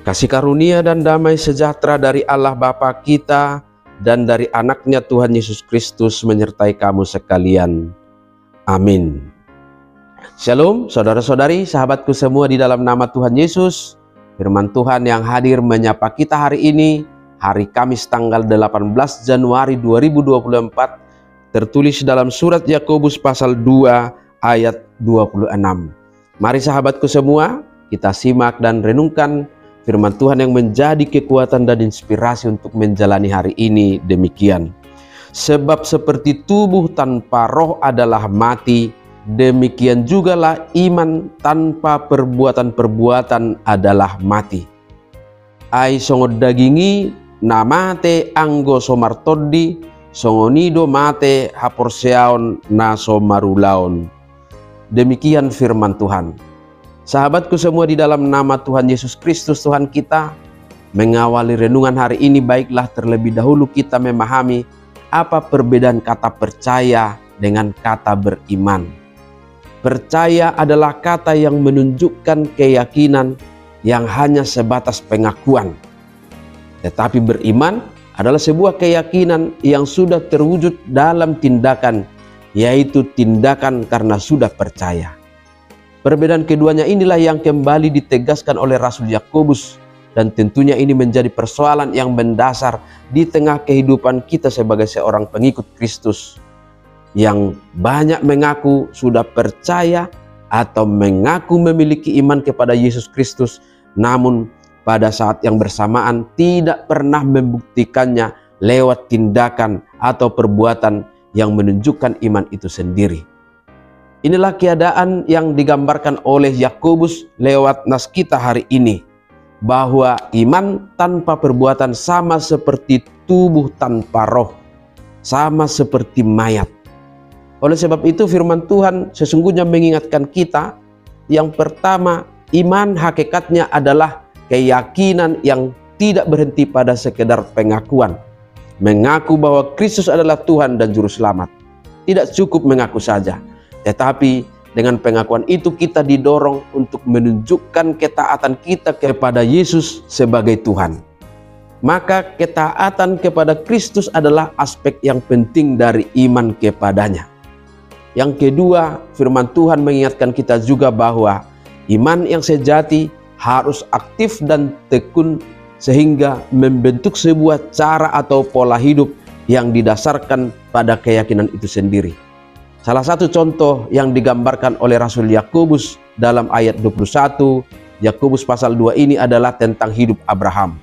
Kasih karunia dan damai sejahtera dari Allah Bapa kita dan dari anaknya Tuhan Yesus Kristus menyertai kamu sekalian. Amin. Shalom saudara-saudari, sahabatku semua di dalam nama Tuhan Yesus. Firman Tuhan yang hadir menyapa kita hari ini, hari Kamis tanggal 18 Januari 2024, tertulis dalam surat Yakobus pasal 2 ayat 26. Mari sahabatku semua, kita simak dan renungkan firman Tuhan yang menjadi kekuatan dan inspirasi untuk menjalani hari ini demikian. Sebab seperti tubuh tanpa roh adalah mati, demikian jugalah iman tanpa perbuatan-perbuatan adalah mati. Ai songo dagingi na mate anggo somartodi, songonido mate haporseaon na somarulaon. Demikian firman Tuhan. Sahabatku semua di dalam nama Tuhan Yesus Kristus Tuhan kita, mengawali renungan hari ini baiklah terlebih dahulu kita memahami apa perbedaan kata percaya dengan kata beriman. Percaya adalah kata yang menunjukkan keyakinan yang hanya sebatas pengakuan. Tetapi beriman adalah sebuah keyakinan yang sudah terwujud dalam tindakan, yaitu tindakan karena sudah percaya. Perbedaan keduanya inilah yang kembali ditegaskan oleh Rasul Yakobus, dan tentunya ini menjadi persoalan yang mendasar di tengah kehidupan kita sebagai seorang pengikut Kristus yang banyak mengaku sudah percaya atau mengaku memiliki iman kepada Yesus Kristus, namun pada saat yang bersamaan tidak pernah membuktikannya lewat tindakan atau perbuatan yang menunjukkan iman itu sendiri. Inilah keadaan yang digambarkan oleh Yakobus lewat nas kita hari ini, bahwa iman tanpa perbuatan sama seperti tubuh tanpa roh, sama seperti mayat. Oleh sebab itu firman Tuhan sesungguhnya mengingatkan kita, yang pertama, iman hakikatnya adalah keyakinan yang tidak berhenti pada sekedar pengakuan. Mengaku bahwa Kristus adalah Tuhan dan Juru Selamat. Tidak cukup mengaku saja, tetapi dengan pengakuan itu kita didorong untuk menunjukkan ketaatan kita kepada Yesus sebagai Tuhan. Maka ketaatan kepada Kristus adalah aspek yang penting dari iman kepadanya. Yang kedua, firman Tuhan mengingatkan kita juga bahwa iman yang sejati harus aktif dan tekun sehingga membentuk sebuah cara atau pola hidup yang didasarkan pada keyakinan itu sendiri. Salah satu contoh yang digambarkan oleh Rasul Yakobus dalam ayat 21, Yakobus pasal 2 ini adalah tentang hidup Abraham.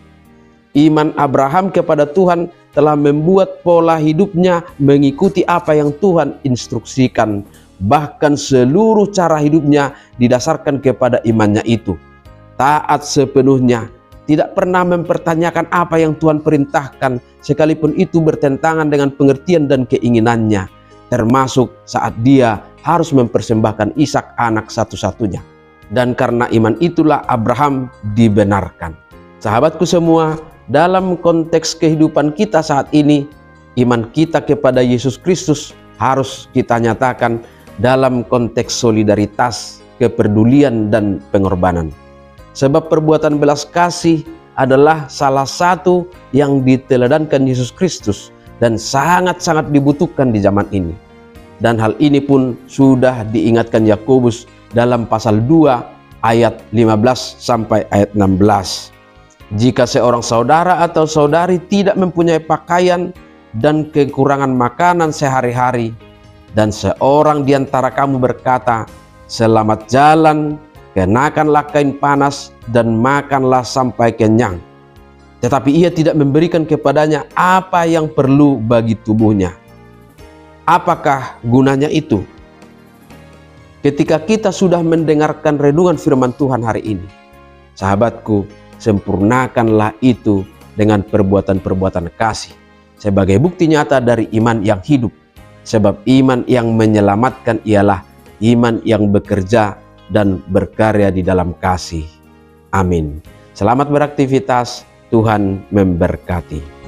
Iman Abraham kepada Tuhan telah membuat pola hidupnya mengikuti apa yang Tuhan instruksikan. Bahkan seluruh cara hidupnya didasarkan kepada imannya itu. Taat sepenuhnya, tidak pernah mempertanyakan apa yang Tuhan perintahkan, sekalipun itu bertentangan dengan pengertian dan keinginannya. Termasuk saat dia harus mempersembahkan Ishak anak satu-satunya. Dan karena iman itulah Abraham dibenarkan. Sahabatku semua, dalam konteks kehidupan kita saat ini, iman kita kepada Yesus Kristus harus kita nyatakan dalam konteks solidaritas, kepedulian, dan pengorbanan. Sebab perbuatan belas kasih adalah salah satu yang diteladankan Yesus Kristus dan sangat-sangat dibutuhkan di zaman ini. Dan hal ini pun sudah diingatkan Yakobus dalam pasal 2 ayat 15 sampai ayat 16. Jika seorang saudara atau saudari tidak mempunyai pakaian dan kekurangan makanan sehari-hari, dan seorang di antara kamu berkata, "Selamat jalan, kenakanlah kain panas dan makanlah sampai kenyang," tetapi ia tidak memberikan kepadanya apa yang perlu bagi tubuhnya, apakah gunanya itu? Ketika kita sudah mendengarkan renungan firman Tuhan hari ini, sahabatku, sempurnakanlah itu dengan perbuatan-perbuatan kasih sebagai bukti nyata dari iman yang hidup. Sebab iman yang menyelamatkan ialah iman yang bekerja dan berkarya di dalam kasih. Amin. Selamat beraktivitas, Tuhan memberkati.